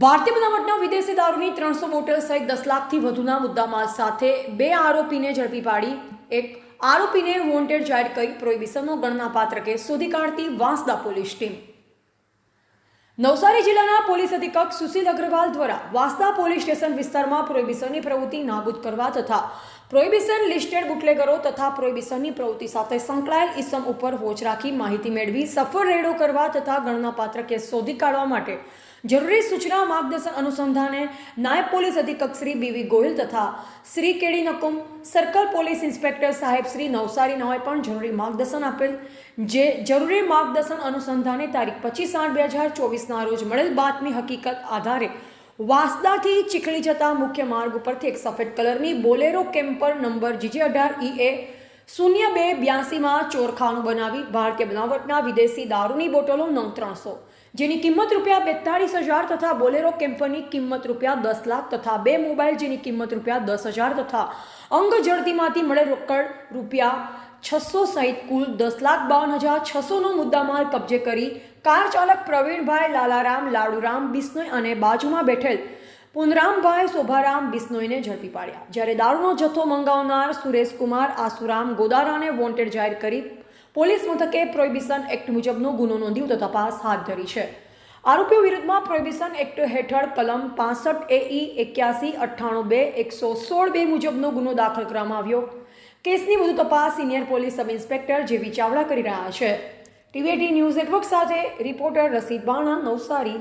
ભારતીય બનાવટના વિદેશી દારૂની 300 બોટલ સહિત 10 લાખથી વધુના મુદ્દામાલ સાથે 2 આરોપીને ઝડપી પાડી એક આરોપીને વોન્ટેડ જાહેર કરી પ્રોહિબિશનનો ગણનાપાત્ર કેસ શોધી કાઢતી વાંસદા પોલીસ ટીમ। નવસારી જિલ્લાના પોલીસ અધિક્ષક સુશીલ અગ્રવાલ દ્વારા વાંસદા પોલીસ સ્ટેશન વિસ્તારમાં પ્રોહિબિશનની પ્રવૃત્તિ નાબૂદ કરવા તથા પ્રોહિબિશન લિસ્ટેડ બુટલેગરો તથા પ્રોહિબિશનની પ્રવૃત્તિ સાથે સંકળાયેલ ઇસમ ઉપર વોચ રાખી માહિતી મેળવી સફળ રેડો કરવા તથા ગણનાપાત્ર કેસ શોધી કાઢવા માટે જરૂરી સૂચના માર્ગદર્શન અનુસંધાને નાયબ પોલીસ અધિક્ષક શ્રી બીવી ગોહિલ તથા Shri KD Nakum circle police inspector સાહેબ શ્રી નવસારી નાઓએ પણ જરૂરી માર્ગદર્શન આપેલ। જે જરૂરી માર્ગદર્શન અનુસંધાને તારીખ 25/8/2024ના રોજ મળેલ બાતમી હકીકત આધારે વાંસદાથી ચીખલી જતા મુખ્ય માર્ગ ઉપરથી એક સફેદ કલરની બોલેરો કેમ્પર નંબર GJ18EA 0282માં ચોરખાનું બનાવી ભારતીય બનાવટના વિદેશી દારૂની બોટલો નંગ 300 જેની કિંમત ₹42,000 તથા બોલેરો કેમ્પરની કિંમત ₹10 લાખ તથા 2 મોબાઈલ જેની કિંમત ₹10,000 તથા અંગ જડતીમાંથી મળેલ રોકડ ₹600 સહિત કુલ ₹10,52,600નો મુદ્દામાલ કબજે કરી કાર ચાલક પ્રવીણભાઈ લાલારામ લાડુરામ બિશ્નોઈ અને બાજુમાં બેઠેલ પુનરામભાઈ શોભારામ બિશ્નોઈને ઝડપી પાડ્યા। જ્યારે દારૂનો જથ્થો મંગાવનાર સુરેશકુમાર આસુરામ ગોદારાને વોન્ટેડ જાહેર કરી પોલીસ મથકે પ્રોહિબિશન એક્ટ મુજબનો ગુનો નોંધી તપાસ હાથ ધરી છે। આરોપીઓ વિરુદ્ધમાં પ્રોહિબિશન એક્ટ હેઠળ કલમ 65 AE 81 98 116 મુજબનો ગુનો દાખલ કરવામાં આવ્યો। કેસની વધુ તપાસ સિનિયર પોલીસ સબ ઇન્સ્પેક્ટર જેવી ચાવડા કરી રહ્યા છે। TVT ન્યૂઝ નેટવર્ક સાથે રિપોર્ટર રસીદ બાણા, નવસારી।